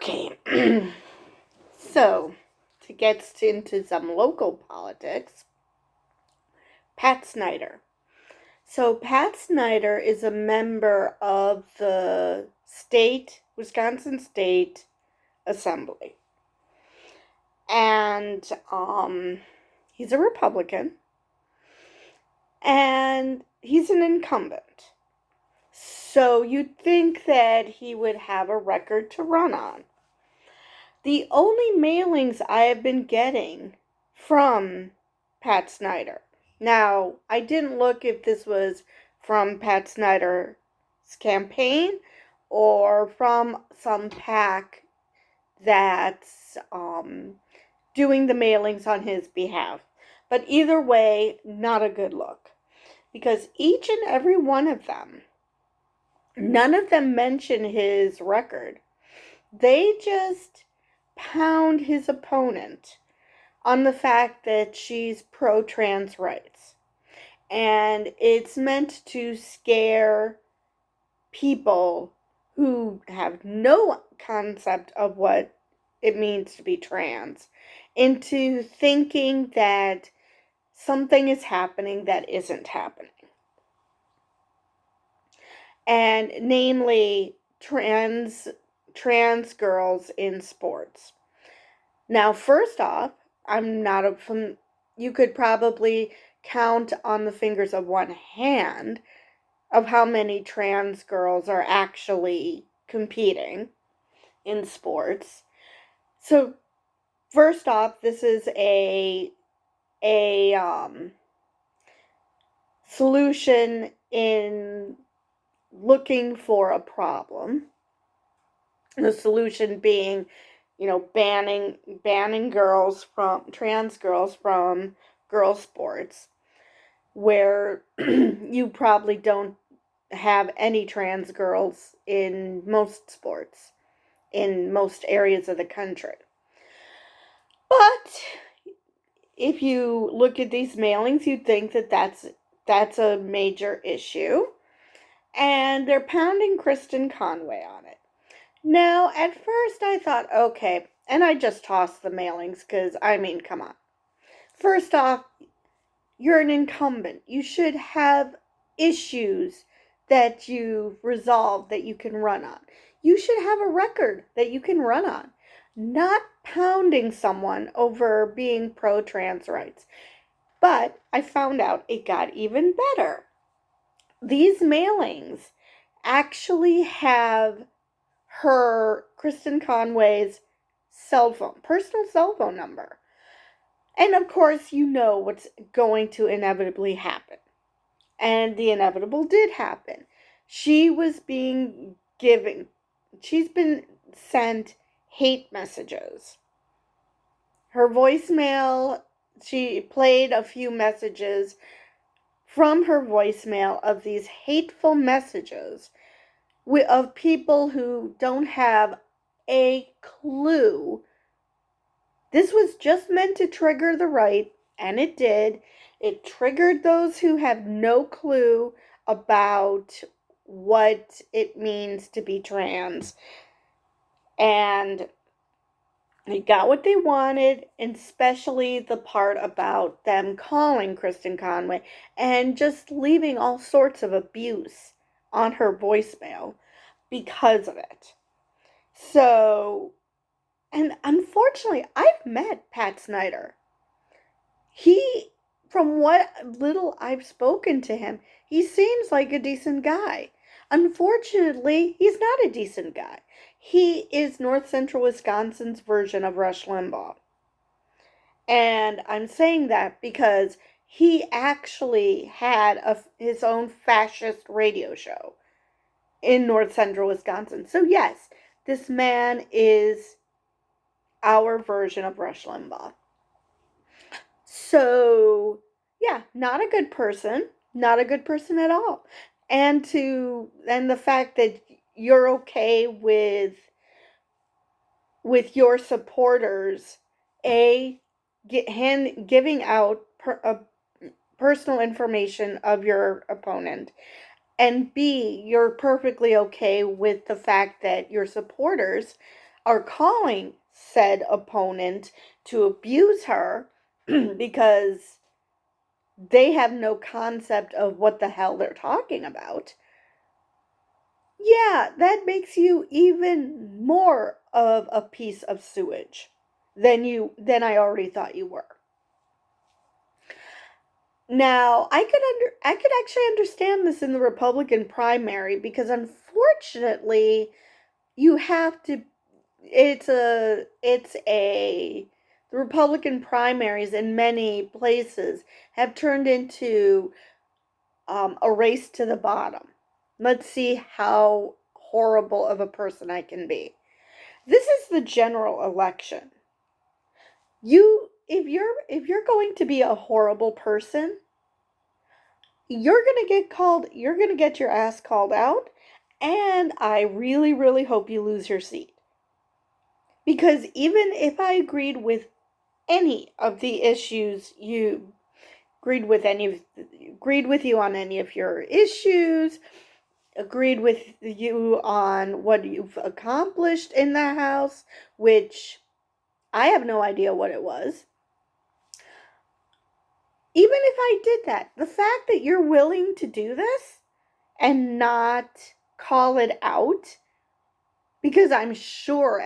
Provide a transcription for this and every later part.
Okay, so to get into some local politics, Pat Snyder. So Pat Snyder is a member of the Wisconsin State Assembly. And he's a Republican. And he's an incumbent. So you'd think that he would have a record to run on. The only mailings I have been getting from Pat Snyder. Now, I didn't look if this was from Pat Snyder's campaign or from some PAC that's doing the mailings on his behalf. But either way, not a good look. Because each and every one of them, none of them mention his record. They just pound his opponent on the fact that she's pro-trans rights. And it's meant to scare people who have no concept of what it means to be trans into thinking that something is happening that isn't happening. And namely, trans girls in sports. Now, first off, you could probably count on the fingers of one hand of how many trans girls are actually competing in sports. So, first off, this is a solution in looking for a problem. The solution being, banning trans girls from girls sports, where you probably don't have any trans girls in most sports, in most areas of the country. But if you look at these mailings, you'd think that that's a major issue. And they're pounding Kristen Conway on it. Now, at first I thought, okay, and I just tossed the mailings because, come on. First off, you're an incumbent. You should have issues that you've resolved that you can run on. You should have a record that you can run on. Not pounding someone over being pro-trans rights. But I found out it got even better. These mailings actually have Kristen Conway's personal cell phone number. And of course, you know what's going to inevitably happen. And the inevitable did happen. She's been sent hate messages. Her voicemail, she played a few messages from her voicemail of these hateful messages of people who don't have a clue. This was just meant to trigger the right, and it did. It triggered those who have no clue about what it means to be trans. And they got what they wanted, especially the part about them calling Kristen Conway and just leaving all sorts of abuse on her voicemail because of it. So, and unfortunately, I've met Pat Snyder. From what little I've spoken to him, he seems like a decent guy. Unfortunately, he's not a decent guy. He is North Central Wisconsin's version of Rush Limbaugh. And I'm saying that because he actually had his own fascist radio show in North Central Wisconsin. So yes, this man is our version of Rush Limbaugh. So, yeah, not a good person. Not a good person at all. And the fact that you're okay with your supporters, giving out personal information of your opponent, and B, you're perfectly okay with the fact that your supporters are calling said opponent to abuse her because they have no concept of what the hell they're talking about, yeah, that makes you even more of a piece of sewage than I already thought you were. Now, I could actually understand this in the Republican primary because unfortunately, you have to it's a the Republican primaries in many places have turned into a race to the bottom. Let's see how horrible of a person I can be. This is the general election. If you're going to be a horrible person, you're going to get your ass called out, and I really really hope you lose your seat. Because even if I agreed with any of the issues you agreed with you on any of your issues, agreed with you on what you've accomplished in the house, which I have no idea what it was. Even if I did that, the fact that you're willing to do this and not call it out, because I'm sure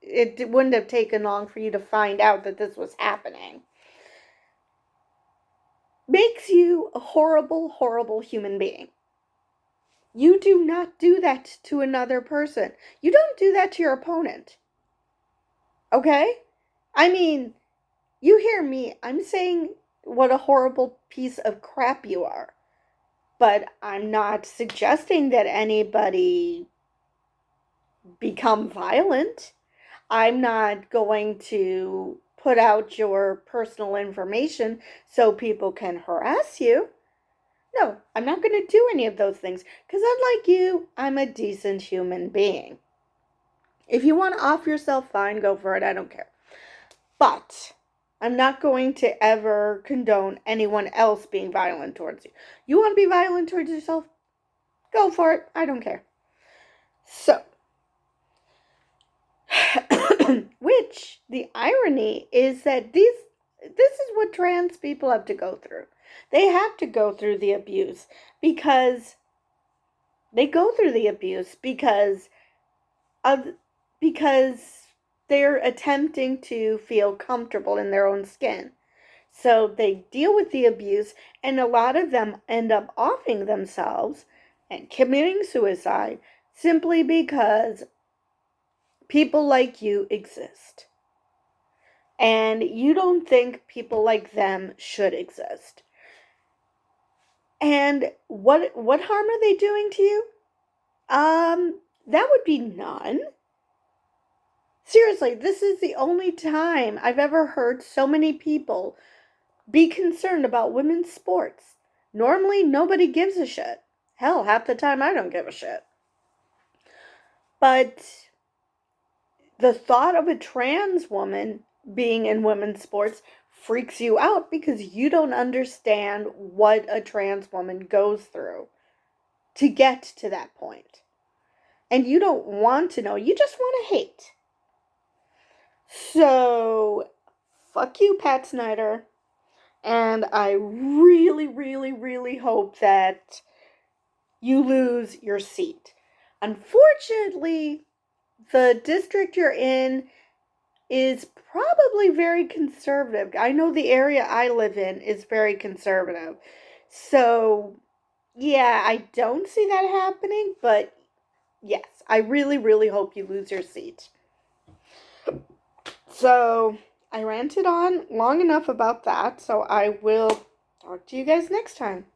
it wouldn't have taken long for you to find out that this was happening, makes you a horrible, horrible human being. You do not do that to another person. You don't do that to your opponent. Okay? I mean, you hear me. I'm saying what a horrible piece of crap you are. But I'm not suggesting that anybody become violent. I'm not going to put out your personal information so people can harass you. No, I'm not going to do any of those things because unlike you, I'm a decent human being. If you want to off yourself, fine, go for it. I don't care. But I'm not going to ever condone anyone else being violent towards you. You want to be violent towards yourself? Go for it. I don't care. So, which the irony is that this is what trans people have to go through. They have to go through the abuse because of because they're attempting to feel comfortable in their own skin. So they deal with the abuse, and a lot of them end up offing themselves and committing suicide simply because people like you exist. And you don't think people like them should exist. And what harm are they doing to you? That would be none. Seriously, this is the only time I've ever heard so many people be concerned about women's sports. Normally, nobody gives a shit. Hell, half the time I don't give a shit. But the thought of a trans woman being in women's sports freaks you out because you don't understand what a trans woman goes through to get to that point. And you don't want to know, you just want to hate. So, fuck you, Pat Snyder. And I really, really, really hope that you lose your seat. Unfortunately, the district you're in is probably very conservative. I know the area I live in is very conservative. So, yeah, I don't see that happening, but yes, I really, really hope you lose your seat. So, I ranted on long enough about that, so I will talk to you guys next time.